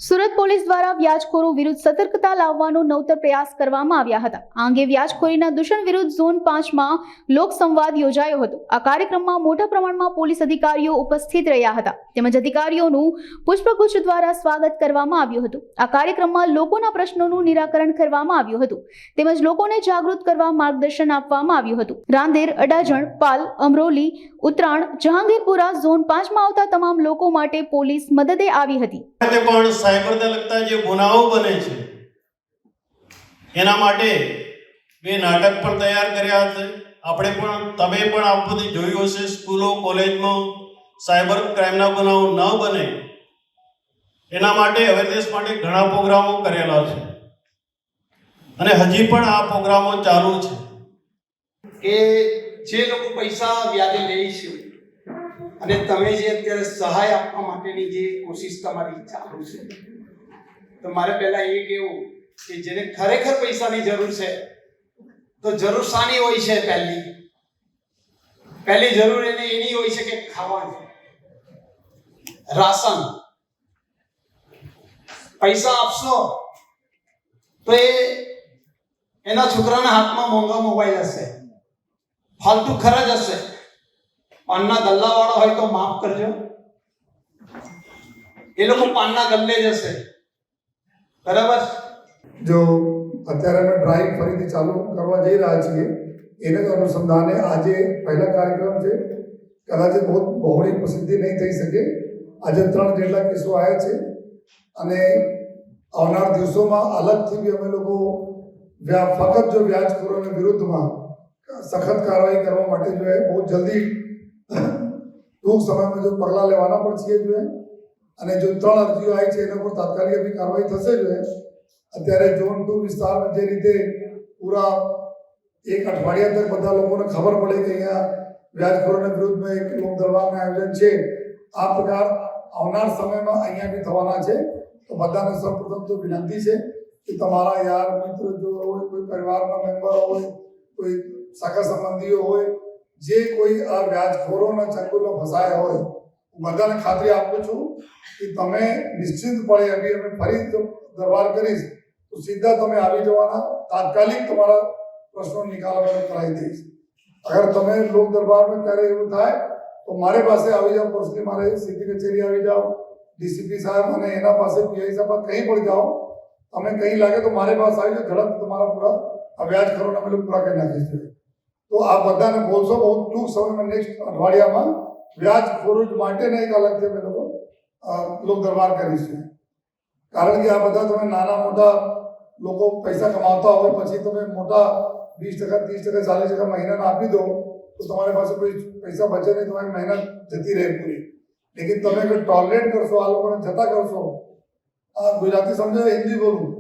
Surat police દ્વારા વ્યાજખોરો વિરુદ્ધ સતર્કતા લાવવાનો નવતર પ્રયાસ કરવામાં આવ્યા હતા। આ અંગે વ્યાજખોરીના દૂષણ વિરુદ્ધ ઝોન 5માં લોક સંવાદ યોજાયો હતો। આ કાર્યક્રમમાં મોટા પ્રમાણમાં પોલીસ અધિકારીઓ ઉપસ્થિત રહ્યા હતા તેમજ અધિકારીઓનું પુષ્પગુચ્છ દ્વારા સ્વાગત કરવામાં આવ્યું હતું। આ કાર્યક્રમમાં લોકોના પ્રશ્નોનું નિરાકરણ કરવામાં આવ્યું હતું તેમજ લોકોને જાગૃત કરવા માર્ગદર્શન આપવામાં આવ્યું હતું। રાંદેર, અડાજણ, પાલ, અમરોલી, ઉત્તરાણ, જહાંગીરપુરા ઝોન 5માં આવતા તમામ લોકો માટે પોલીસ મદદે આવી હતી। સાયબરને લગતા જે ગુનાઓ બને છે એના માટે બે નાટક પણ તૈયાર કર્યા છે। આપણે પણ તમે પણ આ બધી જોયું હશે, સ્કૂલો કોલેજમાં સાયબર ક્રાઇમના ગુનાઓ ન બને એના માટે અવેરનેસ માટે ઘણા પ્રોગ્રામો કરેલા છે અને હજી પણ આ પ્રોગ્રામો ચાલુ છે કે જે લોકો પૈસા વ્યાજે લે છે અને તમે જે અત્યારે સહાય આપવા માટેની જે કોશિશ તમારી ચાલુ છે, તો મારે પહેલા એ કહેવું કે જેને ખરેખર પૈસાની જરૂર છે તો જરૂર શાની હોય છે? પહેલી જરૂર એને એની હોય છે કે ખાવાની, રાશન। પૈસા આપશો તો એના છોકરાના હાથમાં મોંઘા મોબાઈલ હશે, ફાલતુ ખર્ચ હશે। પાનના ગલ્લાવાળા હોય તો માફ કરજો, એ લોકો પાનના ગલ્લે જશે, બરાબર। जो અત્યારે અમે ડ્રાઈવ ફરીથી ચાલુ કરવા જઈ રહ્યા છીએ એને જ અનુસંધાને આજે પહેલા કાર્યક્રમ છે। કદાચ બહુ બહોળી પ્રસિદ્ધિ નહીં થઈ શકે। આજે 3 જેટલા કેસો આવ્યા છે અને આવનાર દિવસોમાં અલગથી બી અમે લોકો ફક્ત જો વ્યાજખોરોની વિરુદ્ધમાં સખત કાર્યવાહી કરવા માટે જો બહુ જલ્દી ટૂંક સમયમાં જો પગલાં લેવાના પણ છીએ જોઈએ અને જો 3 અરજીઓ આવી છે એના પર તાત્કાલિક બી કાર્યવાહી થશે જોઈએ। અત્યારે ઝોન 2 વિસ્તારમાં જે રીતે પૂરા એક અઠવાડિયા તક બધા લોકોને ખબર પડે કે અહીંયા વ્યાજખોરોના વિરુદ્ધમાં એક લોક દરબારનું આયોજન છે, આ પ્રકાર આવનાર સમયમાં અહીંયા બી થવાના છે। તો બધાને સૌપ્રથમ તો વિનંતી છે કે તમારા યાર મિત્ર જો હોય, કોઈ પરિવારના મેમ્બર હોય, કોઈ સગા સંબંધીઓ હોય, જે કોઈ આ વ્યાજખોરોના ચંગુલમાં ફસાયા હોય, બધાને ખાતરી આપું છું કે તમે નિશ્ચિતપણે અમે ફરી દરબાર કરીશ તો સીધા તમે આવી જવાના, તાત્કાલિક તમારા પ્રશ્નો નિકાલ અમે કરાવી દઈશ। અગર તમે લોક દરબારમાં ક્યારે એવું થાય તો મારે પાસે આવી જાઓ, પર્સનલી મારે સીટી કચેરી આવી જાઓ, ડીસીપી સાહેબ અને એના પાસે પીઆઈ સાહેબ કંઈ પણ જાઓ, તમે કંઈ લાગે તો મારે પાસે આવી જાઓ, ઝડપ તમારા પૂરા આ વ્યાજખોરોને અમે પૂરા કરી નાખીશું। તો આ બધાને બોલશો, બહુ ટૂંક સમયમાં નેક્સ્ટ અઠવાડિયામાં વ્યાજખોરો માટેને એક અલગથી અમે લોકો લોક દરબાર કરીશું। કારણ કે આ બધા તમે નાના મોટા લોકો પૈસા કમાતા હોય પછી તમે મોટા 20%, 30%, 40% મહિનાના આપી દો તો તમારી પાસે કોઈ પૈસા બચે નહીં, તમારી મહેનત જતી રહે પૂરી। લેકિન તમે અગર ટોલરેટ કરશો, આ લોકોને જતા કરશો, ગુજરાતી સમજો, હિન્દી બોલું